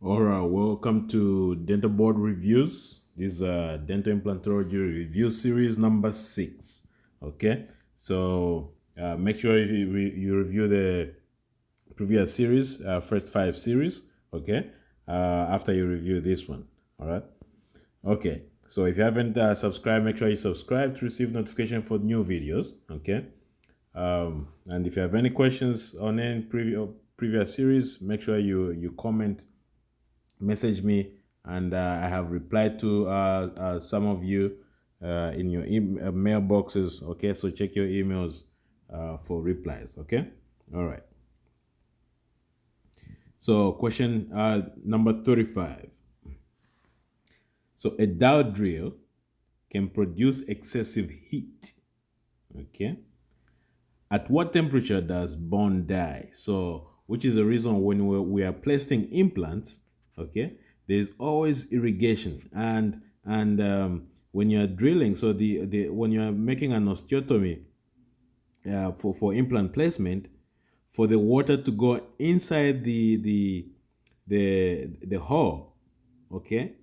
All right, welcome to Dental Board Reviews. This is Dental Implantology Review Series number 6. Okay, so make sure you review the previous series, first 5 series. Okay, after you review this one. All right. Okay, so if you haven't subscribed, make sure you subscribe to receive notification for new videos. Okay, and if you have any questions on any previous series, make sure you comment, message me, and I have replied to some of you in your mailboxes. Okay, so check your emails for replies. Okay, all right. So question number 35. So a dowel drill can produce excessive heat. Okay, at what temperature does bone die? So, which is the reason when we are placing implants, okay, there's always irrigation, and when you're drilling, so the when you're making an osteotomy for implant placement, for the water to go inside the hole, okay,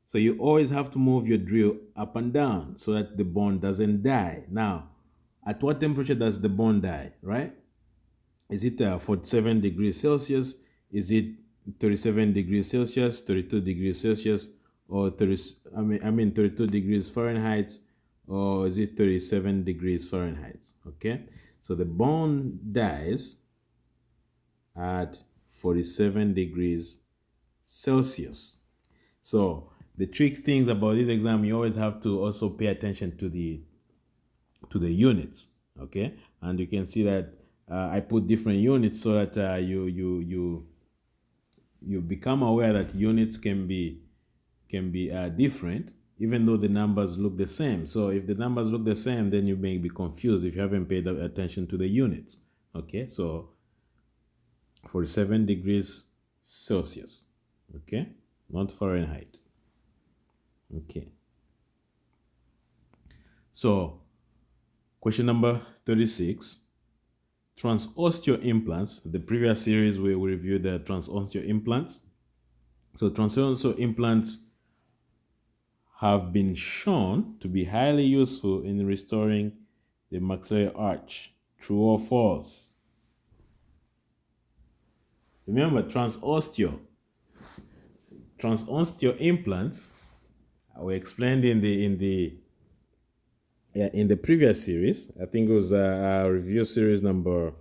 so you always have to move your drill up and down so that the bone doesn't die. Now, at what temperature does the bone die, right? Is it 47 degrees Celsius? Is it 37 degrees Celsius, 32 degrees Celsius, or 30, I mean 32 degrees Fahrenheit, or is it 37 degrees Fahrenheit? Okay, so the bone dies at 47 degrees Celsius. So the trick things about this exam, you always have to also pay attention to the units. Okay, and you can see that I put different units so that you become aware that units can be different, even though the numbers look the same. So if the numbers look the same, then you may be confused if you haven't paid attention to the units. Okay, so 47 degrees Celsius. Okay, not Fahrenheit. Okay, so question number 36. Transosteal implants. The previous series we reviewed the transosteal implants. So transosteal implants have been shown to be highly useful in restoring the maxillary arch. True or false? Remember, transosteal implants were explained in the previous series. I think it was review series number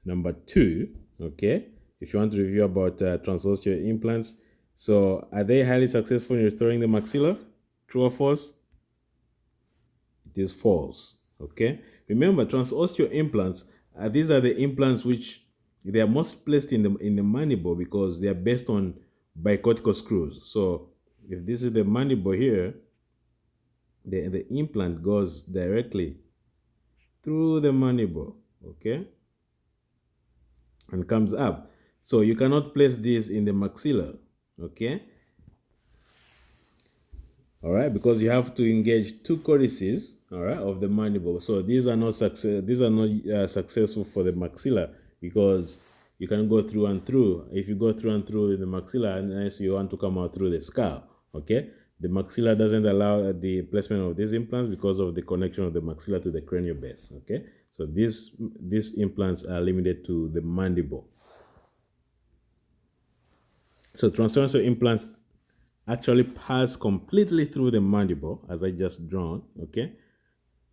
2. Okay, if you want to review about transosteal implants. So are they highly successful in restoring the maxilla? True or false? It is false. Okay, remember, transosteal implants, these are the implants which they are most placed in the mandible because they are based on bicortical screws. So if this is the mandible here, the implant goes directly through the mandible, okay, and comes up. So you cannot place this in the maxilla, okay, all right, because you have to engage two codices, all right, of the mandible. So these are not successful for the maxilla because you can go through and through. If you go through and through the maxilla, unless you want to come out through the skull, okay, the maxilla doesn't allow the placement of these implants because of the connection of the maxilla to the cranial base, okay. So these implants are limited to the mandible. So transversal implants actually pass completely through the mandible, as I just drawn. Okay,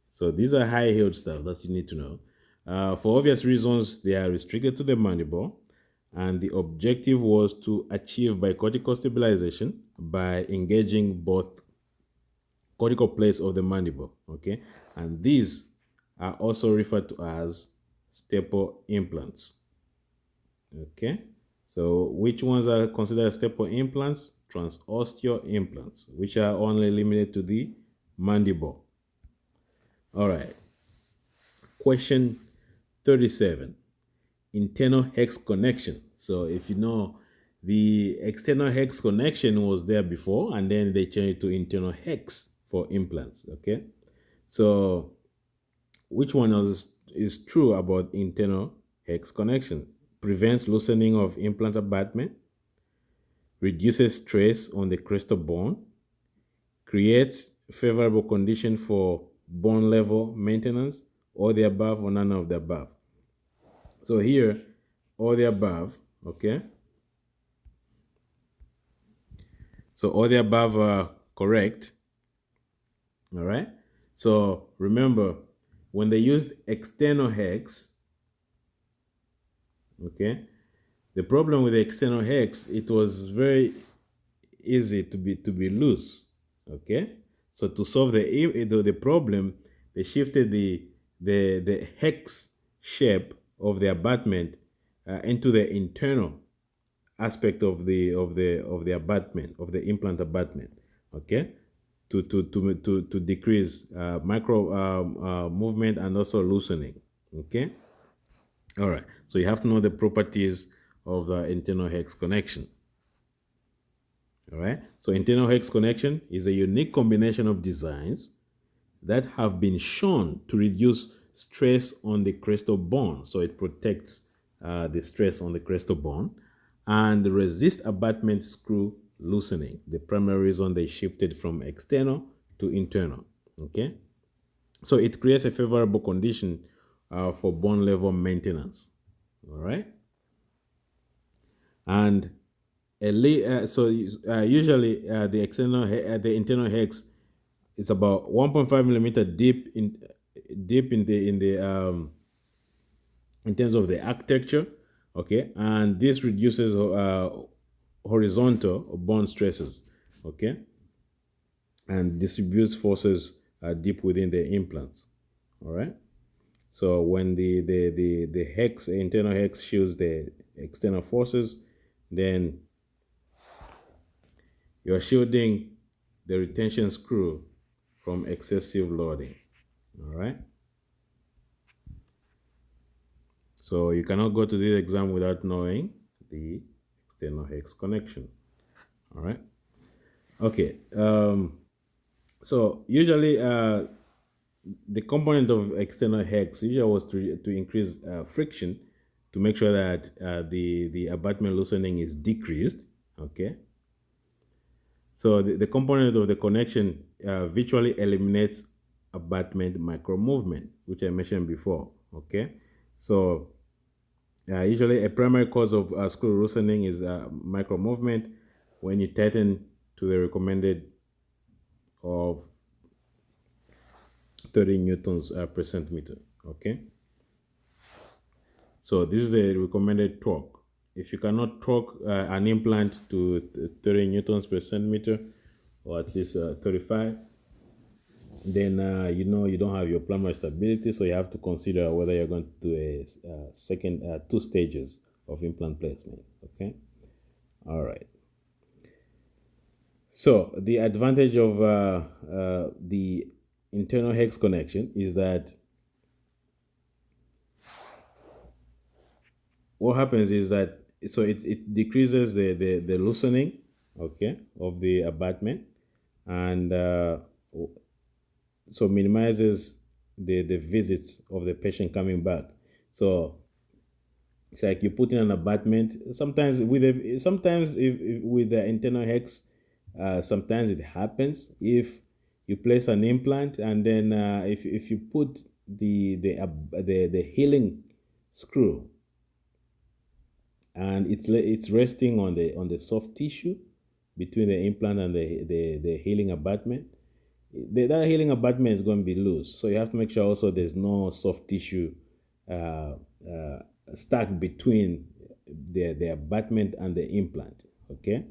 so these are high yield stuff that you need to know. For obvious reasons, they are restricted to the mandible, and the objective was to achieve bicortical stabilization by engaging both cortical plates of the mandible. Okay, and these are also referred to as staple implants. Okay, so which ones are considered staple implants? Transosteal implants, which are only limited to the mandible. All right, question 37. Internal hex connection. So if you know, the external hex connection was there before, and then they changed it to internal hex for implants. Okay, so which one is true about internal hex connection? Prevents loosening of implant abutment, reduces stress on the crestal bone, creates favorable condition for bone level maintenance, all the above or none of the above. So here, all the above, okay? So all the above are correct, all right? So remember, when they used external hex, okay, the problem with the external hex, it was very easy to be loose, okay? So to solve the problem, they shifted the hex shape of the abutment into the internal aspect of the abutment, of the implant abutment, okay, to decrease micro movement and also loosening, okay. All right, so you have to know the properties of the internal hex connection. All right, so internal hex connection is a unique combination of designs that have been shown to reduce stress on the crestal bone. So it protects the stress on the crestal bone and resist abutment screw loosening. The primary reason they shifted from external to internal. Okay, so it creates a favorable condition for bone level maintenance. All right, and usually the internal hex is about 1.5 millimeter deep in terms of the architecture, okay, and this reduces horizontal or bond stresses, okay, and distributes forces deep within the implants. All right, so when the hex internal hex shields the external forces, then you're shielding the retention screw from excessive loading. All right, so you cannot go to this exam without knowing the external hex connection. All right. Okay. So usually the component of external hex usually was to increase friction to make sure that the abutment loosening is decreased. Okay. So the component of the connection virtually eliminates abutment micro movement, which I mentioned before. Okay. So usually, a primary cause of screw loosening is micro movement when you tighten to the recommended of 30 newtons per centimeter. Okay, so this is the recommended torque. If you cannot torque an implant to 30 newtons per centimeter, or at least 35, then you don't have your primary stability, so you have to consider whether you're going to do a second 2 stages of implant placement. Okay, all right. So the advantage of the internal hex connection is that what happens is that it decreases the loosening, okay, of the abutment, and so minimizes the visits of the patient coming back. So it's like you put in an abutment. Sometimes if with the internal hex, sometimes it happens if you place an implant and then if you put the healing screw and it's resting on the soft tissue between the implant and the healing abutment. That healing abutment is going to be loose, so you have to make sure also there's no soft tissue uh, uh, stuck between the abutment and the implant. Okay.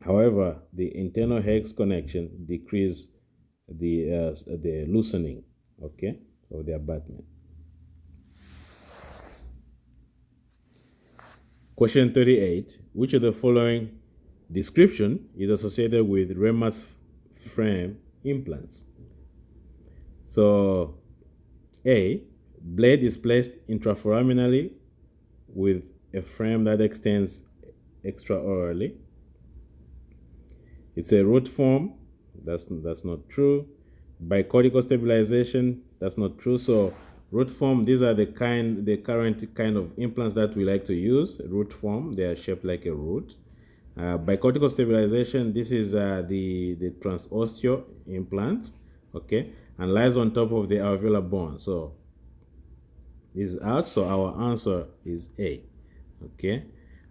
However, the internal hex connection decrease the loosening, okay, of the abutment. Question 38. Which of the following description is associated with Ramus frame implants? So, A, blade is placed intraforaminally with a frame that extends extraorally. It's a root form. That's not true. Bicortical stabilization. That's not true. So root form. These are the current kind of implants that we like to use. Root form. They are shaped like a root. By cortical stabilization, this is the transosteal implant, okay, and lies on top of the alveolar bone. So this is out. So our answer is A. Okay.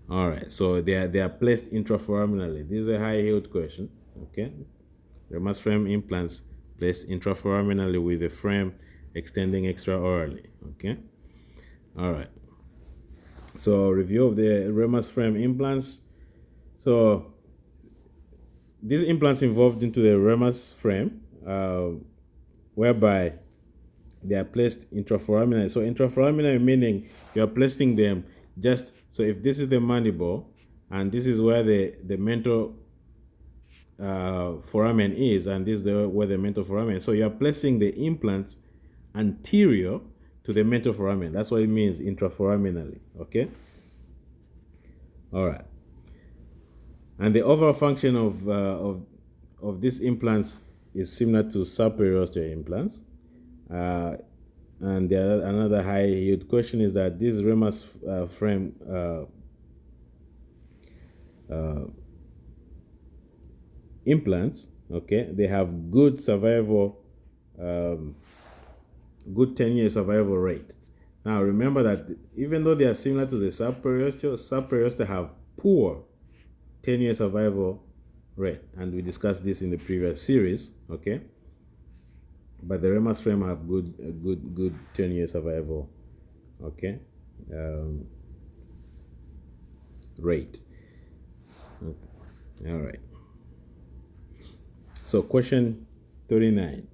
All right. So they are placed intraforaminally. This is a high yield question. Okay. Ramus frame implants placed intraforaminally with the frame extending extraorally. Okay. All right. So review of the Ramus frame implants. So these implants involved into the Ramus frame, whereby they are placed intraforaminally. So intraforaminally meaning you are placing them just so if this is the mandible and this is where the mental foramen is, and this is where the mental foramen is. So you are placing the implants anterior to the mental foramen. That's what it means intraforaminally. Okay. All right. And the overall function of these implants is similar to subperiosteal implants. And another high yield question is that this Ramus frame implants, okay, they have good survival, good 10-year survival rate. Now remember that even though they are similar to the subperiosteal have poor 10-year survival rate, and we discussed this in the previous series, okay. But the Ramus frame have good 10-year survival, okay, rate. Okay. All right. So question 39.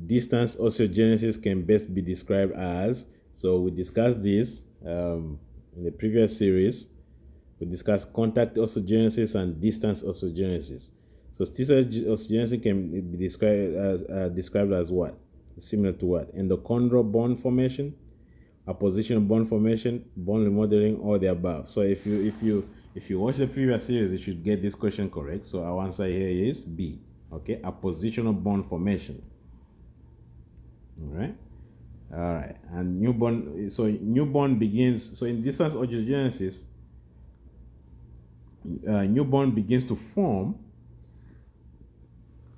Distance osteogenesis can best be described as. So we discussed this in the previous series. We discussed contact osteogenesis and distance osteogenesis. So distance osteogenesis can be described as what? Similar to what? Endochondral bone formation, appositional bone formation, bone remodeling, or the above. So if you watch the previous series, you should get this question correct. So our answer here is B. Okay, appositional bone formation. All right, and newborn. So newborn begins. So in distance osteogenesis, newborn begins to form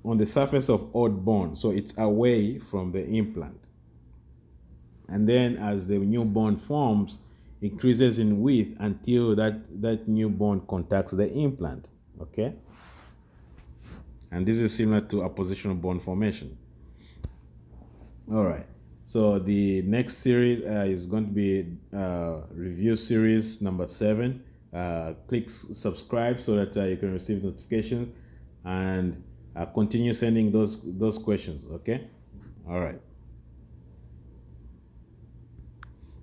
on the surface of old bone, so it's away from the implant. And then as the new bone forms, increases in width until that new bone contacts the implant. Okay, and this is similar to appositional bone formation. All right, so the next series is going to be review series number 7. Click subscribe so that you can receive notifications and continue sending those questions. Okay. All right.